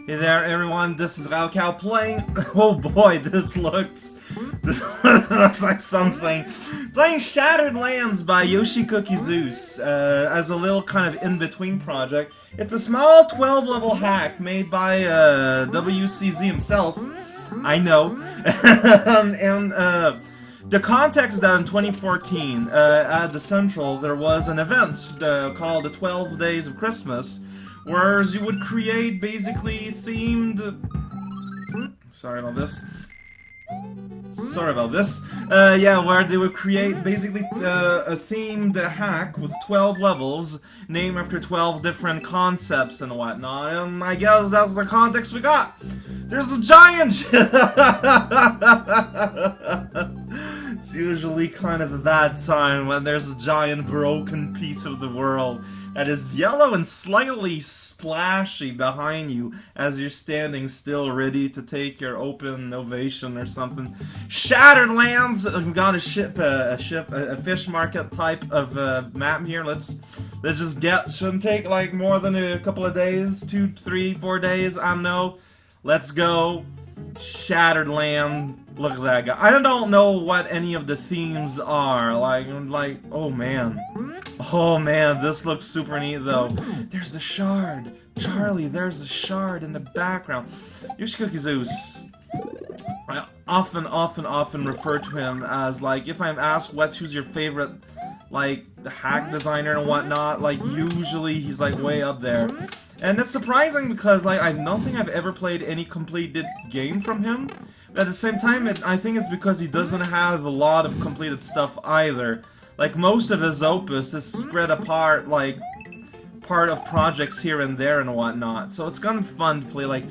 Hey there, everyone. This is Raocow playing. Oh boy, this looks like something. Playing Shattered Lands by Yoshi Cookie Zeus as a little kind of in-between project. It's a small 12-level hack made by WCZ himself. I know. and the context that in 2014 at the Central there was an event called the 12 Days of Christmas. Whereas you would create basically themed... Sorry about this. Yeah, where they would create basically a themed hack with 12 levels, named after 12 different concepts and whatnot, and I guess that's the context we got. There's a giant... It's usually kind of a bad sign when there's a giant broken piece of the world that is yellow and slightly splashy behind you as you're standing still ready to take your open ovation or something. Shattered Lands, we've got a fish market type of map here. Let's just get, shouldn't take like more than a couple of days, 2, 3, 4 days, I don't know. Let's go. Shattered Land. Look at that guy. I don't know what any of the themes are. Like, oh man. Oh man, this looks super neat though. There's the shard. Charlie, there's the shard in the background. Yoshi Cookie Zeus. I often refer to him as, like, if I'm asked who's your favorite, like, the hack designer and whatnot, like, usually he's, like, way up there. And it's surprising because, like, I don't think I've ever played any completed game from him. But at the same time, I think it's because he doesn't have a lot of completed stuff either. Like, most of his opus is spread apart, like, part of projects here and there and whatnot. So it's gonna be fun to play, like,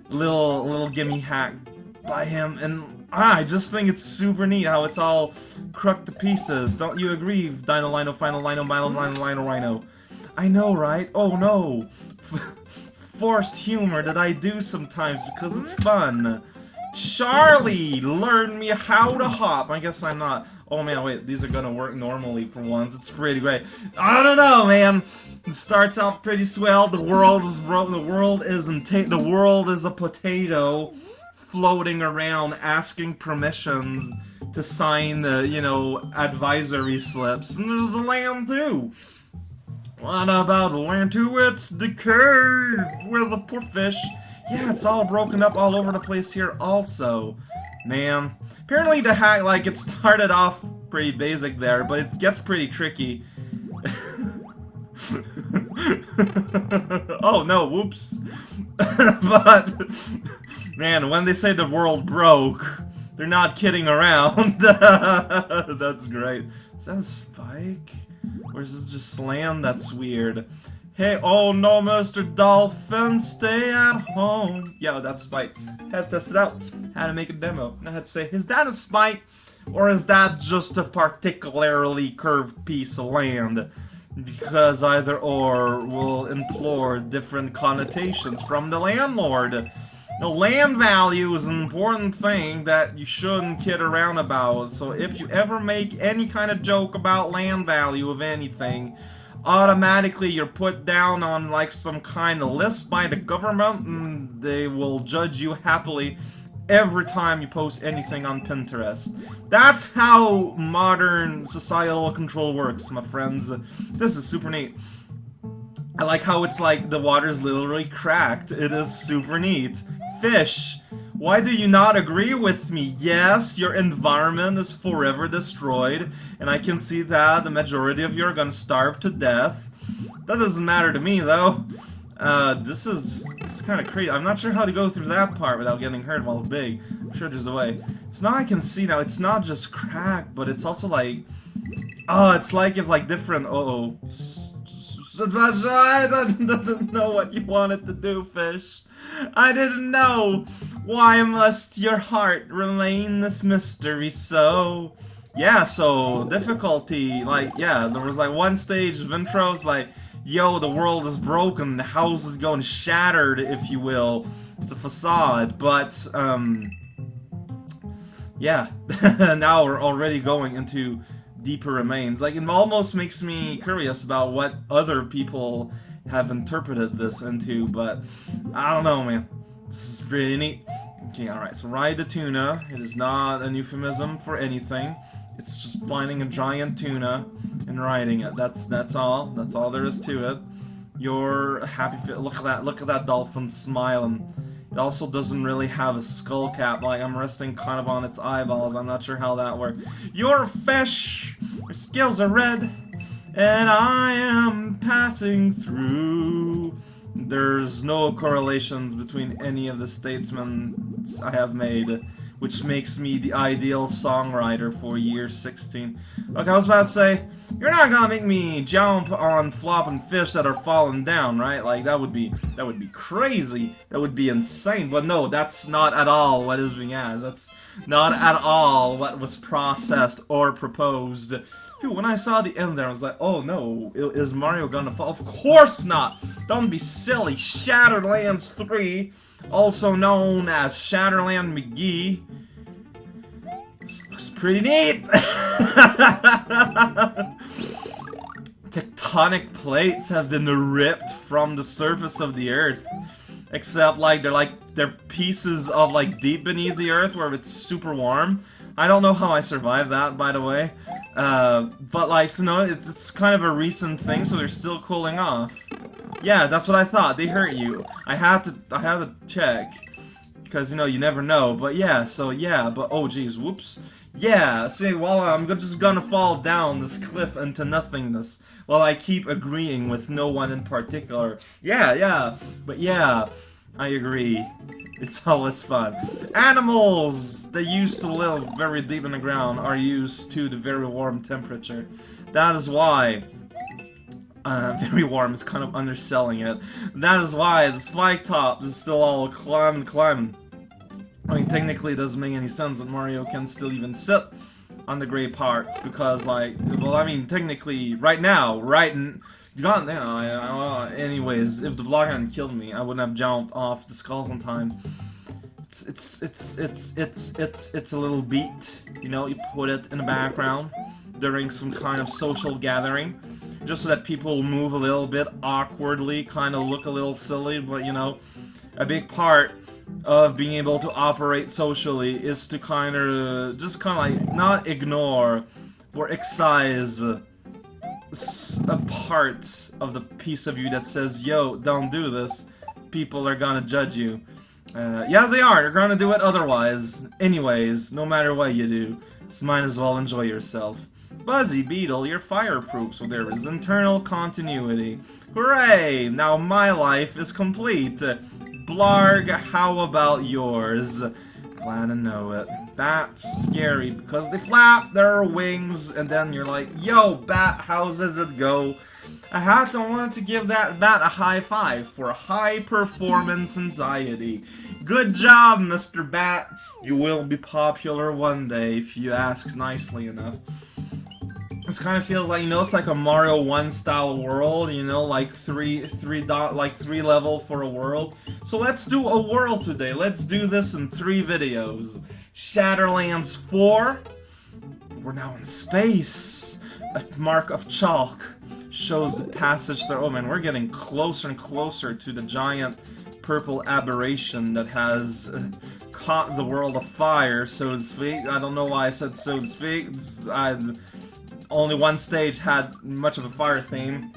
little gimme hack by him. And I just think it's super neat how it's all crooked to pieces. Don't you agree, Dino Lino, Final Lino, Milo Lino, Lino, Rhino? I know, right? Oh no! Forced humor that I do sometimes because it's fun. Charlie, learn me how to hop. I guess I'm not. Oh man, wait, these are gonna work normally for once. It's pretty great. I don't know, man. It starts out pretty swell. The world is broken. The world is a potato floating around asking permissions to sign the, advisory slips. And there's a lamb too. What about land to its decay with a poor fish? Yeah, it's all broken up all over the place here also. Man. Apparently the hack, like, it started off pretty basic there, but it gets pretty tricky. Oh no, whoops. But, man, when they say the world broke, they're not kidding around. That's great. Is that a spike? Or is this just slam? That's weird. Hey, oh no, Mr. Dolphin, stay at home. Yeah, that's Spike. Had to test it out. Had to make a demo. And I had to say, is that a Spike? Or is that just a particularly curved piece of land? Because either or will implore different connotations from the landlord. Now, land value is an important thing that you shouldn't kid around about. So if you ever make any kind of joke about land value of anything, automatically you're put down on like some kind of list by the government, and they will judge you happily every time you post anything on Pinterest. That's how modern societal control works, my friends. This is super neat. I like how it's like the water's literally cracked. It is super neat. Fish, why do you not agree with me? Yes, your environment is forever destroyed, and I can see that the majority of you are gonna starve to death. That doesn't matter to me, though. This is kind of crazy. I'm not sure how to go through that part without getting hurt while big. I'm sure there's a way. So now I can see now, it's not just cracked, but it's also like... Oh, it's like if like different... I didn't know what you wanted to do, fish. I didn't know. Why must your heart remain this mystery so? Yeah, so difficulty, like, yeah, there was like one stage of intros like, yo, the world is broken, the house is going shattered, if you will. It's a facade, but, yeah. Now we're already going into deeper remains. Like, it almost makes me curious about what other people have interpreted this into, but I don't know, man. This is pretty neat. Okay, alright, so ride the tuna. It is not an euphemism for anything. It's just finding a giant tuna and riding it. That's all. That's all there is to it. You're happy. Look at that dolphin smiling. It also doesn't really have a skull cap. Like, I'm resting kind of on its eyeballs. I'm not sure how that works. You're a fish. Your scales are red, and I am passing through. There's no correlations between any of the statesmen I have made, which makes me the ideal songwriter for year 16. Okay, I was about to say, you're not gonna make me jump on flopping fish that are falling down, right? Like, that would be crazy. That would be insane. But no, that's not at all what is being asked. That's not at all what was processed or proposed. Dude, when I saw the end there, I was like, oh no, is Mario gonna fall? Of course not! Don't be silly. Shatterlands 3, also known as Shatterland McGee. This looks pretty neat! Tectonic plates have been ripped from the surface of the Earth. Except, they're pieces of, deep beneath the Earth where it's super warm. I don't know how I survived that, by the way. But, so no, it's kind of a recent thing, so they're still cooling off. Yeah, that's what I thought. They hurt you. I had to check. Because, you never know. But yeah, but oh geez, whoops. Yeah, see, well, I'm just gonna fall down this cliff into nothingness while I keep agreeing with no one in particular. Yeah, but yeah, I agree. It's always fun. Animals that used to live very deep in the ground are used to the very warm temperature. That is why very warm is kind of underselling it. That is why the spike top is still all climbing. I mean, technically it doesn't make any sense that Mario can still even sit on the gray parts because, technically, right now, anyways, if the block hadn't killed me, I wouldn't have jumped off the skulls on time. It's a little beat, you put it in the background during some kind of social gathering, just so that people move a little bit awkwardly, kind of look a little silly, but a big part of being able to operate socially is to not ignore or excise a part of the piece of you that says, yo, don't do this. People are gonna judge you. Yes, they are. They're gonna do it otherwise. Anyways, no matter what you do, just might as well enjoy yourself. Buzzy Beetle, you're fireproof, so there is internal continuity. Hooray! Now my life is complete. Blarg, how about yours? Glad to know it. Bats are scary because they flap their wings, and then you're like, yo, bat, how does it go? I wanted to give that bat a high five for high performance anxiety. Good job, Mr. Bat. You will be popular one day if you ask nicely enough. This kind of feels like, it's like a Mario 1 style world, like three level for a world. So let's do a world today. Let's do this in 3 videos. Shatterlands 4. We're now in space. A mark of chalk shows the passage there. Oh man, we're getting closer and closer to the giant purple aberration that has caught the world afire, so to speak. I don't know why I said so to speak. Only one stage had much of a fire theme.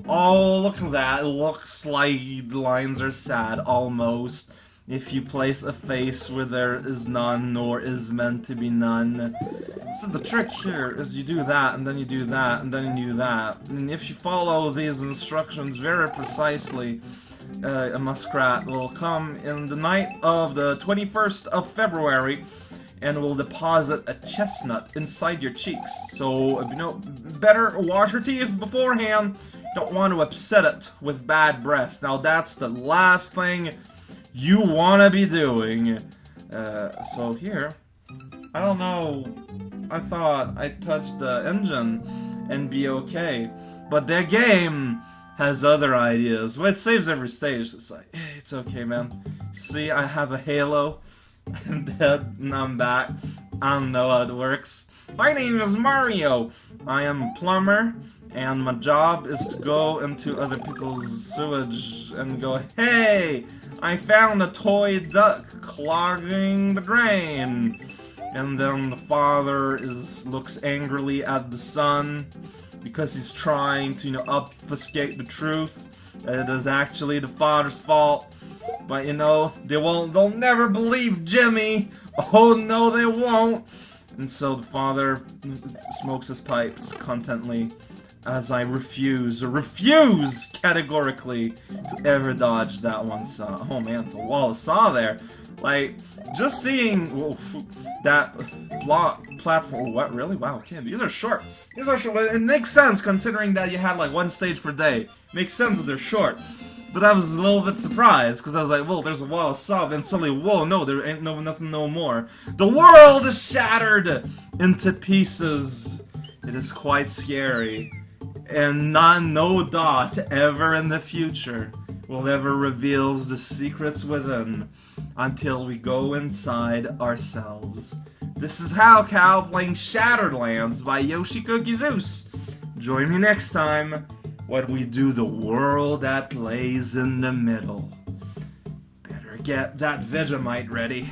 Oh, look at that. It looks like the lines are sad, almost. If you place a face where there is none, nor is meant to be none. So the trick here is you do that, and then you do that, and then you do that. And if you follow these instructions very precisely, a muskrat will come in the night of the 21st of February, and will deposit a chestnut inside your cheeks. So, better wash your teeth beforehand. Don't want to upset it with bad breath. Now, that's the last thing you want to be doing. So here, I don't know. I thought I touched the engine and be okay. But the game has other ideas. Well, it saves every stage. It's like, hey, it's okay, man. See, I have a halo. I'm dead, and I'm back. I don't know how it works. My name is Mario. I am a plumber, and my job is to go into other people's sewage and go, hey, I found a toy duck clogging the drain. And then the father looks angrily at the son because he's trying to, obfuscate the truth that it is actually the father's fault. But they'll never believe Jimmy. Oh no, they won't. And so the father smokes his pipes contently as I refuse categorically to ever dodge that one saw. Oh man, it's a wall of saw there. Like, just seeing that platform. What, really? Wow, okay, these are short. These are short. It makes sense considering that you had like one stage per day. Makes sense that they're short. But I was a little bit surprised, because I was like, whoa, there's a wall of saw, and suddenly, whoa, no, there ain't nothing no more. The world is shattered into pieces. It is quite scary. And no dot ever in the future will ever reveals the secrets within until we go inside ourselves. This is How Cow playing Shattered Lands by Yoshi Cookie Zeus. Join me next time when we do the world that lays in the middle. Better get that Vegemite ready.